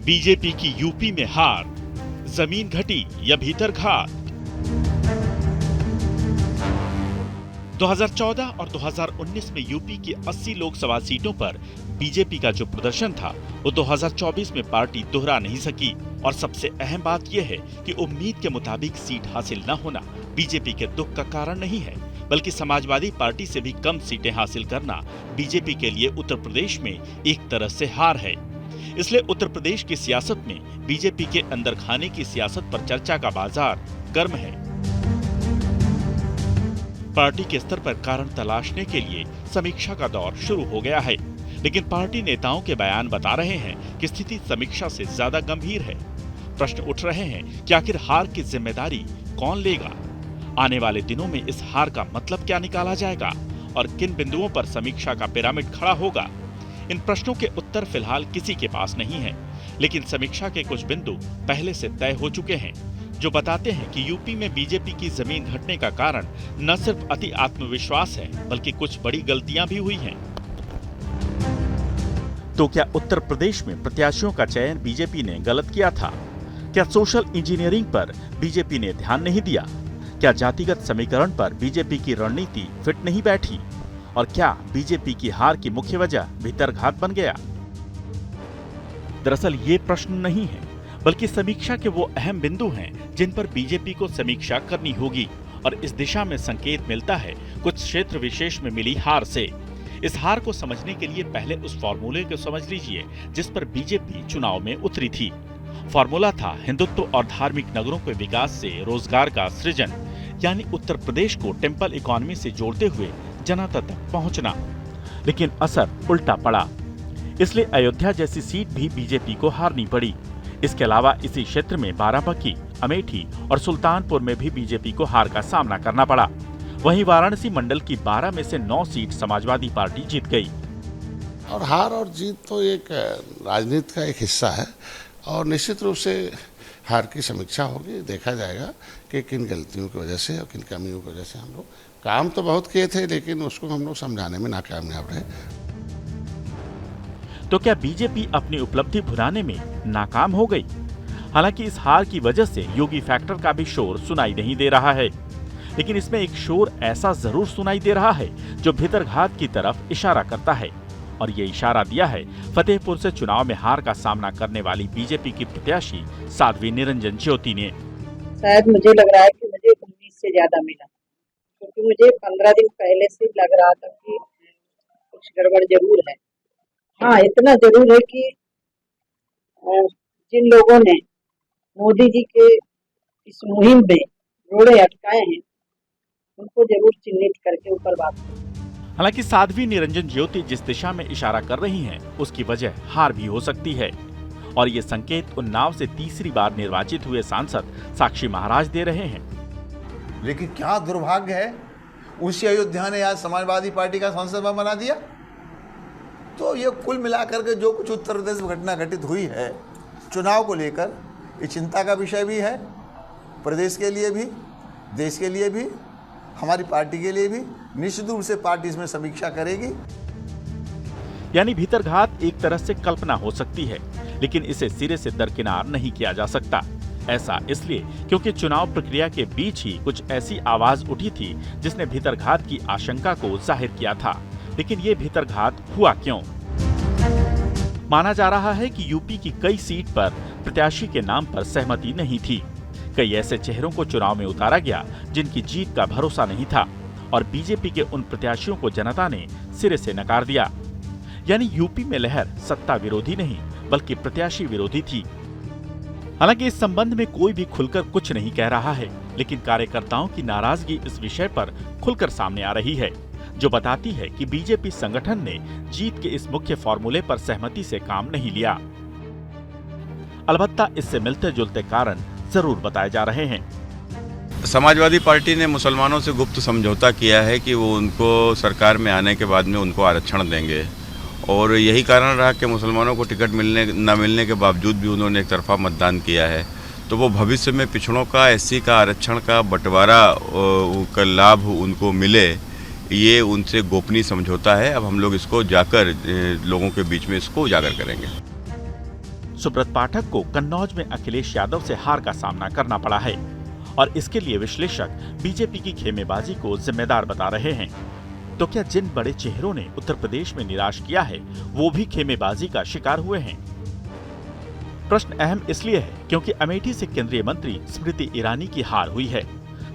BJP की UP में हार, जमीन घटी या भीतर घात। 2014 और 2019 में यूपी की 80 लोकसभा सीटों पर बीजेपी का जो प्रदर्शन था वो 2024 में पार्टी दोहरा नहीं सकी। और सबसे अहम बात यह है कि उम्मीद के मुताबिक सीट हासिल न होना बीजेपी के दुख का कारण नहीं है, बल्कि समाजवादी पार्टी से भी कम सीटें हासिल करना बीजेपी के लिए उत्तर प्रदेश में एक तरह से हार है। इसलिए उत्तर प्रदेश की सियासत में बीजेपी के अंदर खाने की सियासत पर चर्चा का बाजार गर्म है। पार्टी के स्तर पर कारण तलाशने के लिए समीक्षा का दौर शुरू हो गया है, लेकिन पार्टी नेताओं के बयान बता रहे हैं कि स्थिति समीक्षा से ज्यादा गंभीर है। प्रश्न उठ रहे हैं कि आखिर हार की जिम्मेदारी कौन लेगा? आने वाले दिनों में इस हार का मतलब क्या निकाला जाएगा और किन बिंदुओं पर समीक्षा का पिरामिड खड़ा होगा? इन प्रश्नों के उत्तर फिलहाल किसी के पास नहीं है, लेकिन समीक्षा के कुछ बिंदु पहले से तय हो चुके हैं जो बताते हैं कि यूपी में बीजेपी की जमीन घटने का कारण न सिर्फ अति आत्मविश्वास है, बल्कि कुछ बड़ी गलतियां भी हुई हैं। तो क्या उत्तर प्रदेश में प्रत्याशियों का चयन बीजेपी ने गलत किया था? क्या सोशल इंजीनियरिंग पर बीजेपी ने ध्यान नहीं दिया? क्या जातिगत समीकरण पर बीजेपी की रणनीति फिट नहीं बैठी? और क्या बीजेपी की हार की मुख्य वजह भीतरघात बन गया? दरअसल ये प्रश्न नहीं है, बल्कि समीक्षा के वो अहम बिंदु हैं जिन पर बीजेपी को समीक्षा करनी होगी। और इस दिशा में संकेत मिलता है कुछ क्षेत्र विशेष में मिली हार से। इस हार को समझने के लिए पहले उस फॉर्मूले को समझ लीजिए जिस पर बीजेपी चुनाव में उतरी थी। फॉर्मूला था हिंदुत्व और धार्मिक नगरों के विकास से रोजगार का सृजन, यानी उत्तर प्रदेश को टेम्पल इकोनॉमी से जोड़ते हुए जनता तक पहुंचना। लेकिन असर उल्टा पड़ा, इसलिए अयोध्या जैसी सीट भी बीजेपी को हारनी पड़ी। इसके अलावा इसी क्षेत्र में बाराबंकी, अमेठी और सुल्तानपुर में भी बीजेपी को हार का सामना करना पड़ा। वहीं वाराणसी मंडल की 12 में से 9 सीट समाजवादी पार्टी जीत गई। और हार और जीत तो एक राजनीति का एक हिस्सा है और निश्चित रूप से हार की समीक्षा होगी। देखा जाएगा कि किन गलतियों की वजह से और किन कमियों की वजह से हम लोग काम तो बहुत किए थे, लेकिन उसको हम लोग समझाने में नाकामयाब रहे। तो क्या बीजेपी अपनी उपलब्धि भुनाने में नाकाम हो गई? हालांकि इस हार की वजह से योगी फैक्टर का भी शोर सुनाई नहीं दे रहा है, लेकिन इसमें एक शोर ऐसा जरूर सुनाई दे रहा है जो भीतरघात की तरफ इशारा करता है। और ये इशारा दिया है फतेहपुर से चुनाव में हार का सामना करने वाली बीजेपी की प्रत्याशी साध्वी निरंजन ज्योति ने। शायद मुझे लग रहा है कि मुझे उम्मीद से ज्यादा मिला, क्योंकि मुझे 15 दिन पहले से लग रहा था कि कुछ गड़बड़ जरूर है। हाँ, इतना जरूर है कि जिन लोगों ने मोदी जी के इस मुहिम में रोड़े अटकाए हैं उनको जरूर चिन्हित करके ऊपर बात करें। हालांकि साध्वी निरंजन ज्योति जिस दिशा में इशारा कर रही हैं, उसकी वजह हार भी हो सकती है। और ये संकेत उन्नाव से तीसरी बार निर्वाचित हुए सांसद साक्षी महाराज दे रहे हैं। लेकिन क्या दुर्भाग्य है, उसी अयोध्या ने आज समाजवादी पार्टी का सांसद बना दिया। तो ये कुल मिलाकर के जो कुछ उत्तर प्रदेश में घटना घटित हुई है, चुनाव को लेकर ये चिंता का विषय भी है, प्रदेश के लिए भी, देश के लिए भी, हमारी पार्टी के लिए भी। निश्चित रूप से पार्टी इसमें समीक्षा करेगी। यानी भीतरघात एक तरह से कल्पना हो सकती है, लेकिन इसे सिरे से दरकिनार नहीं किया जा सकता। ऐसा इसलिए क्योंकि चुनाव प्रक्रिया के बीच ही कुछ ऐसी आवाज उठी थी जिसने भीतरघात की आशंका को जाहिर किया था। लेकिन ये भीतरघात हुआ क्यों? माना जा रहा है कि यूपी की कई सीट पर प्रत्याशी के नाम पर सहमति नहीं थी। कई ऐसे चेहरों को चुनाव में उतारा गया जिनकी जीत का भरोसा नहीं था, और बीजेपी के उन प्रत्याशियों को जनता ने सिरे से नकार दिया। यानी यूपी में लहर सत्ता विरोधी नहीं बल्कि प्रत्याशी विरोधी थी। हालांकि इस संबंध में कोई भी खुलकर कुछ नहीं कह रहा है, लेकिन कार्यकर्ताओं की नाराजगी इस विषय पर खुलकर सामने आ रही है, जो बताती है कि बीजेपी संगठन ने जीत के इस मुख्य फॉर्मूले पर सहमति से काम नहीं लिया। अलबत्ता इससे मिलते जुलते कारण जरूर बताए जा रहे हैं। समाजवादी पार्टी ने मुसलमानों से गुप्त समझौता किया है कि वो उनको सरकार में आने के बाद में उनको आरक्षण देंगे, और यही कारण रहा कि मुसलमानों को टिकट न मिलने के बावजूद भी उन्होंने एक तरफा मतदान किया है। तो वो भविष्य में पिछड़ों का, एससी का आरक्षण का बंटवारा का लाभ उनको मिले, ये उनसे गोपनीय समझौता है। अब हम लोग इसको जाकर लोगों के बीच में इसको उजागर करेंगे। सुब्रत पाठक को कन्नौज में अखिलेश यादव से हार का सामना करना पड़ा है और इसके लिए विश्लेषक बीजेपी की खेमेबाजी को जिम्मेदार बता रहे हैं। तो क्या जिन बड़े चेहरों ने उत्तर प्रदेश में निराश किया है वो भी खेमेबाजी का शिकार हुए हैं? प्रश्न अहम इसलिए है क्योंकि अमेठी से केंद्रीय मंत्री स्मृति ईरानी की हार हुई है।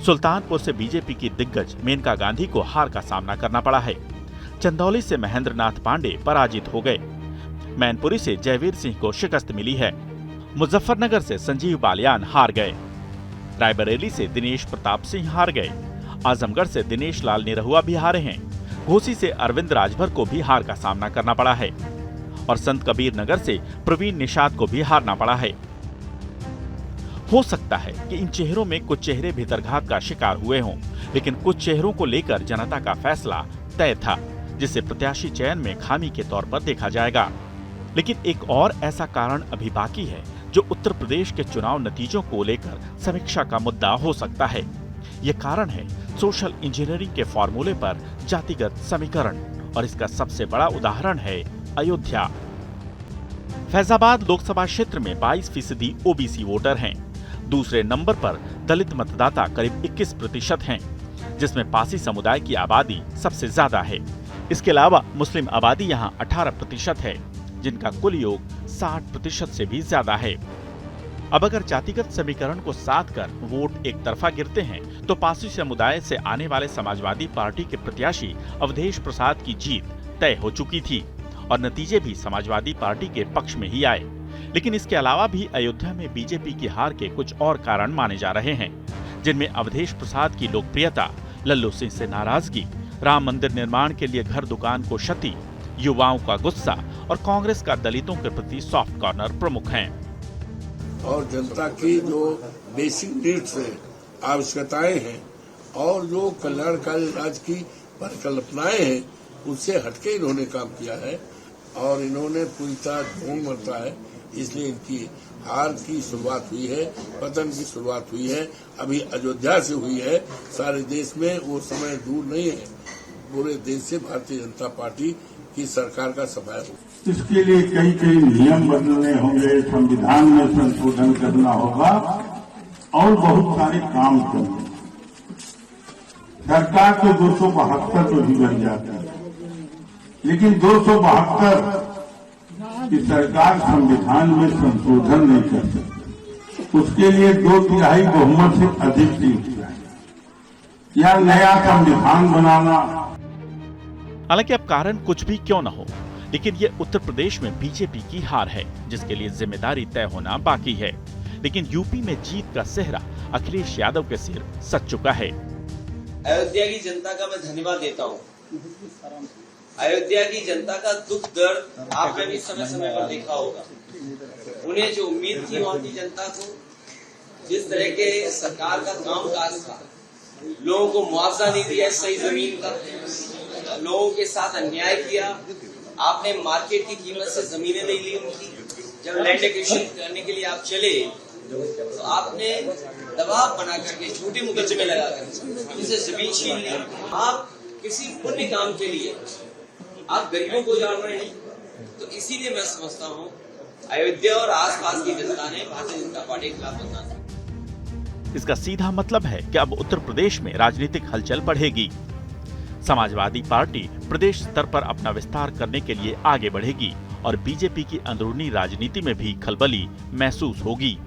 सुल्तानपुर से बीजेपी की दिग्गज मेनका गांधी को हार का सामना करना पड़ा है। चंदौली से महेंद्र नाथ पांडे पराजित हो गए। मैनपुरी से जयवीर सिंह को शिकस्त मिली है। मुजफ्फरनगर से संजीव बालियान हार गए। रायबरेली से दिनेश प्रताप सिंह हार गए। आजमगढ़ से दिनेश लाल निरहुआ भी हारे हैं। घोसी से अरविंद राजभर को भी हार का सामना करना पड़ा है और संत कबीर नगर से प्रवीण निषाद को भी हारना पड़ा है। हो सकता है कि इन चेहरों में कुछ चेहरे भीतरघात का शिकार हुए हों, लेकिन कुछ चेहरों को लेकर जनता का फैसला तय था, जिसे प्रत्याशी चयन में खामी के तौर पर देखा जाएगा। लेकिन एक और ऐसा कारण अभी बाकी है जो उत्तर प्रदेश के चुनाव नतीजों को लेकर समीक्षा का मुद्दा हो सकता है। ये कारण है सोशल इंजीनियरिंग के फॉर्मूले पर जातिगत समीकरण और इसका सबसे बड़ा उदाहरण है अयोध्या। फैजाबाद लोकसभा क्षेत्र में 22% ओबीसी वोटर हैं। दूसरे नंबर पर दलित मतदाता करीब 21% हैं, जिसमें पासी समुदाय की आबादी सबसे ज्यादा है। इसके अलावा मुस्लिम आबादी यहां 18% है, जिनका कुल योग 60% से भी ज्यादा है। अब अगर जातिगत समीकरण को साध कर वोट एक तरफा गिरते हैं तो पासी समुदाय से आने वाले समाजवादी पार्टी के प्रत्याशी अवधेश प्रसाद की जीत तय हो चुकी थी और नतीजे भी समाजवादी पार्टी के पक्ष में ही आए। लेकिन इसके अलावा भी अयोध्या में बीजेपी की हार के कुछ और कारण माने जा रहे हैं, जिनमें अवधेश प्रसाद की लोकप्रियता, लल्लू सिंह से नाराजगी, राम मंदिर निर्माण के लिए घर दुकान को क्षति, युवाओं का गुस्सा और कांग्रेस का दलितों के प्रति सॉफ्ट कॉर्नर प्रमुख हैं। और जनता की जो बेसिक नीड्स है, आवश्यकताएं हैं और जो कल्याणकारी राज्य की परिकल्पनाएं हैं, उससे हटके इन्होंने काम किया है और इन्होंने पूरी तरह ढोंग मरता है। इसलिए इनकी हार की शुरुआत हुई है, पतन की शुरुआत हुई है, अभी अयोध्या से हुई है। सारे देश में वो समय दूर नहीं है, पूरे देश से भारतीय जनता पार्टी की सरकार का समय हो। इसके लिए कई कई नियम बदलने होंगे, संविधान में संशोधन करना होगा और बहुत सारे काम करने। सरकार तो 272 तो ही बन जाती है, लेकिन 272 की सरकार संविधान में संशोधन नहीं कर सकती। उसके लिए 2/3 बहुमत से अधिक सीट चाहिए या नया संविधान बनाना। हालांकि अब कारण कुछ भी क्यों न हो, लेकिन ये उत्तर प्रदेश में बीजेपी की हार है, जिसके लिए जिम्मेदारी तय होना बाकी है। लेकिन यूपी में जीत का सेहरा अखिलेश यादव के सिर सज चुका है। अयोध्या की जनता का मैं धन्यवाद देता हूँ। अयोध्या की जनता का दुख दर्द आपने भी समय समय पर देखा होगा। उन्हें जो उम्मीद थी वहां की जनता को, जिस तरह के सरकार का कामकाज था, लोगों को मुआवजा नहीं दिया सही जमीन का, लोगों के साथ अन्याय किया, आपने मार्केट की कीमत से जमीनें नहीं ली उनकी। जब लैंड एक्विजिशन करने के लिए आप चले तो आपने दबाव बना करके झूठे मुकदमे लगाकर उनसे जमीन छीन ली। आप किसी पुण्य काम के लिए आप गरीबों को जान रहे हैं। तो इसीलिए मैं समझता हूँ अयोध्या और आसपास की जनता ने भारतीय जनता पार्टी के खिलाफ मतदान किया। इसका सीधा मतलब है कि अब उत्तर प्रदेश में राजनीतिक हलचल बढ़ेगी। समाजवादी पार्टी प्रदेश स्तर पर अपना विस्तार करने के लिए आगे बढ़ेगी और बीजेपी की अंदरूनी राजनीति में भी खलबली महसूस होगी।